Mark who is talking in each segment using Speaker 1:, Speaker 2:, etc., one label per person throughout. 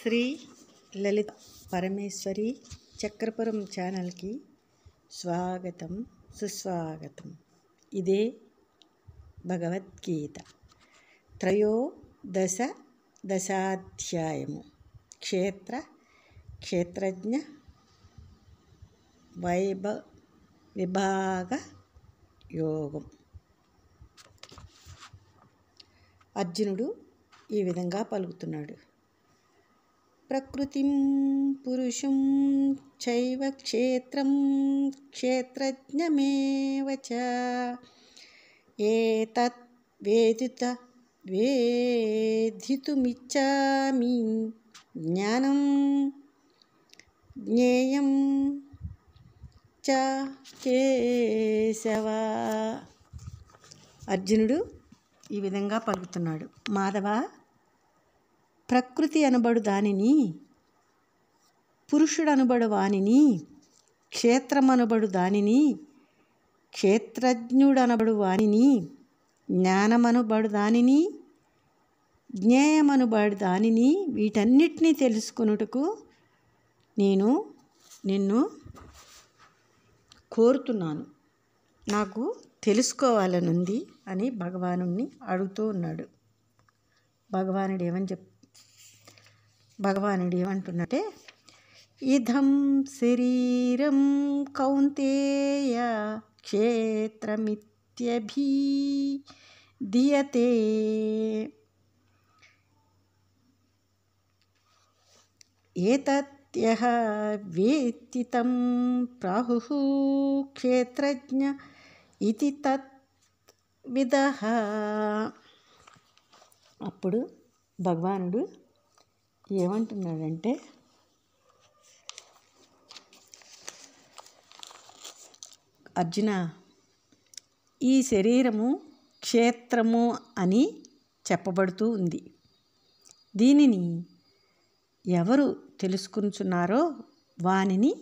Speaker 1: శ్రీ లలిత పరమేశ్వరి చక్రపురం ఛానల్కి స్వాగతం సుస్వాగతం. ఇదే భగవద్గీత త్రయోదశాధ్యాయము. క్షేత్రజ్ఞ విభాగ యోగం. అర్జునుడు ఈ విధంగా పలుకుతున్నాడు. ప్రకృతిం పురుషం చైవ క్షేత్రం క్షేత్రజ్ఞమేవ చ ఏతత్ వేదితుమిచ్ఛామి జ్ఞానం జ్ఞేయం చ కేశవ. అర్జునుడు ఈ విధంగా పలుకుతున్నాడు. మాధవ, ప్రకృతి అనబడు దానిని, పురుషుడనబడు వానిని, క్షేత్రమనబడు దానిని, క్షేత్రజ్ఞుడనబడు వానిని, జ్ఞానమనబడు దానిని, జ్ఞేయమనబడు దానిని, వీటన్నిటినీ తెలుసుకొనుటకు నేను నిన్ను కోరుతున్నాను. నాకు తెలుసుకోవాలనుంది అని భగవానుణ్ణి అడుగుతూ ఉన్నాడు. భగవానుడు ఏమంటున్నట్టే, ఇదం శరీరం కౌంతేయ క్షేత్రమిత్యభిధీయతే ఏతత్యః వేత్తి తం ప్రాహుః క్షేత్రజ్ఞ ఇతి తద్విదః. అప్పుడు భగవానుడు ఏమంటున్నాడంటే, అర్జున, ఈ శరీరము క్షేత్రము అని చెప్పబడుతూ ఉంది. దీనిని ఎవరు తెలుసుకుంటున్నారో వానిని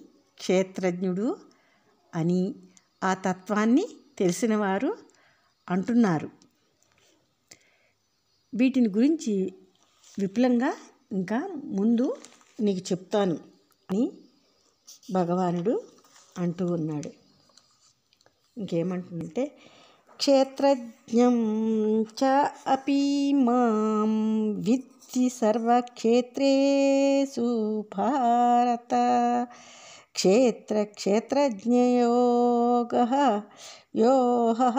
Speaker 1: క్షేత్రజ్ఞుడు అని ఆ తత్వాన్ని తెలిసినవారు అంటున్నారు. వీటిని గురించి విపులంగా ఇంకా ముందు నీకు చెప్తాను అని భగవానుడు అంటూ ఉన్నాడు. ఇంకేమంటుందంటే, క్షేత్రజ్ఞం చ అపి మాం విద్ధి సర్వక్షేత్రేషు భారత క్షేత్రజ్ఞయోగః యోహః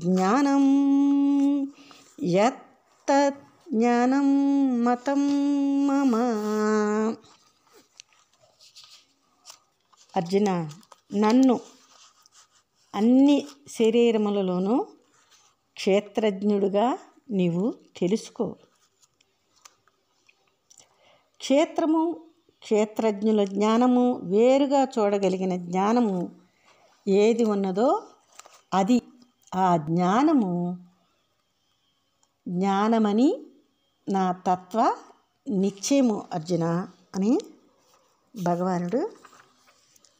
Speaker 1: జ్ఞానం యత్తత్ జ్ఞానం మతం మమ. అర్జున, నన్ను అన్ని శరీరములలోనూ క్షేత్రజ్ఞుడుగా నీవు తెలుసుకో. క్షేత్రము, క్షేత్రజ్ఞుల జ్ఞానము, వేరుగా చూడగలిగిన జ్ఞానము ఏది ఉన్నదో అది ఆ జ్ఞానమని నా తత్వ నిశ్చయము అర్జున అని భగవానుడు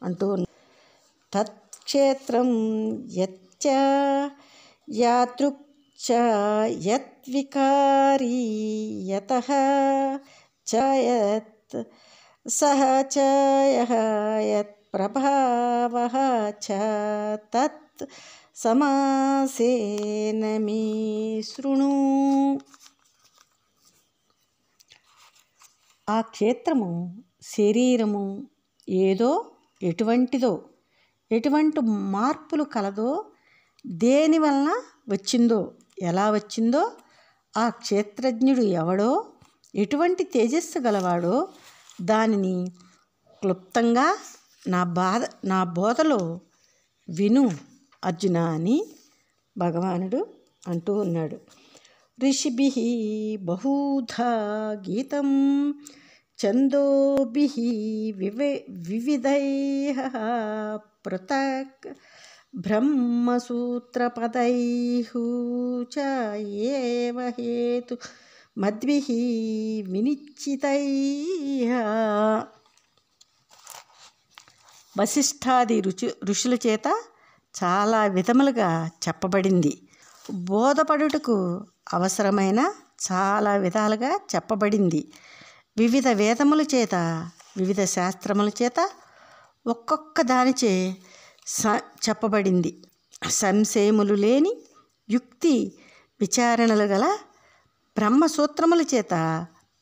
Speaker 1: అంటూ ఉన్నాడు. తత్క్షేత్రం యచ్చ యాదృక్చ యద్వికారీ యతః చ యత్ సహ చ యః యత్ ప్రభావః చ తత్ సమాసేన మే శృణు. ఆ క్షేత్రము, శరీరము ఏదో, ఎటువంటిదో, ఎటువంటి మార్పులు కలదో, దేని వలన వచ్చిందో, ఎలా వచ్చిందో, ఆ క్షేత్రజ్ఞుడు ఎవడో, ఎటువంటి తేజస్సు గలవాడో దానిని క్లుప్తంగా నా బోధలో విను అర్జున అని భగవానుడు అంటూ ఉన్నాడు. ఋషిభిః బహూధా గీతం ఛందోభిః వివిధైః పృథక్ బ్రహ్మసూత్రపదైః చ ఏవ హేతు మద్భిః వినిశ్చితైః. వశిష్ఠాది ఋషుల చేత చాలా విధములుగా చెప్పబడింది. బోధపడుటకు అవసరమైన చాలా విధాలుగా చెప్పబడింది. వివిధ వేదముల చేత వివిధ శాస్త్రముల చేత ఒక్కొక్క దానిచే చెప్పబడింది. సంశయములు లేని యుక్తి విచారణలు గల బ్రహ్మసూత్రముల చేత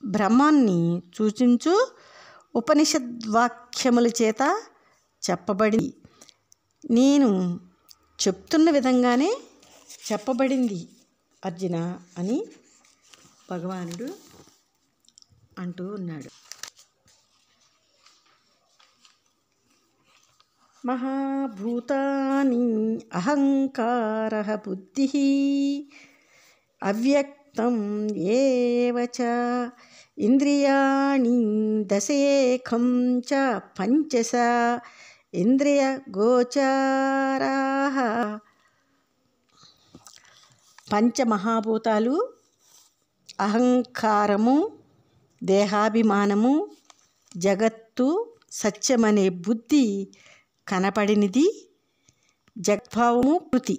Speaker 1: బ్రహ్మాన్ని సూచించు ఉపనిషద్వాక్యముల చేత చెప్పబడింది. నేను చెప్తున్న విధంగానే చెప్పబడింది అర్జున అని భగవానుడు అంటూ ఉన్నాడు. మహాభూతాని అహంకారః బుద్ధిః అవ్యక్తం ఏవ చ ఇంద్రియాణి దశేకం చ పంచశ ఇంద్రియ గోచరాః. పంచమహాభూతాలు అహంకారము, దేహాభిమానము, జగత్తు, సత్యమనే బుద్ధి, కనపడినది, జగ్భావము, కృతి,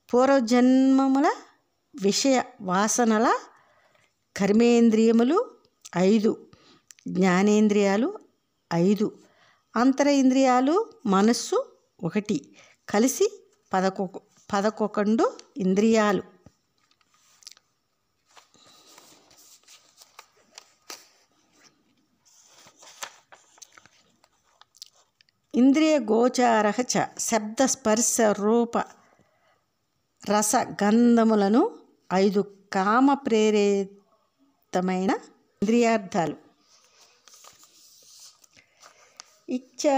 Speaker 1: పూర్వజన్మముల విషయ వాసనల, కర్మేంద్రియములు 5, జ్ఞానేంద్రియాలు 5, అంతరేంద్రియాలు మనస్సు 1 కలిసి 11 ఇంద్రియాలు. ఇంద్రియ గోచారః చ శబ్ద స్పర్శ రూప రస గంధములను 5 కామ ప్రేరితమైన ఇంద్రియార్థాలు. ఇచ్చా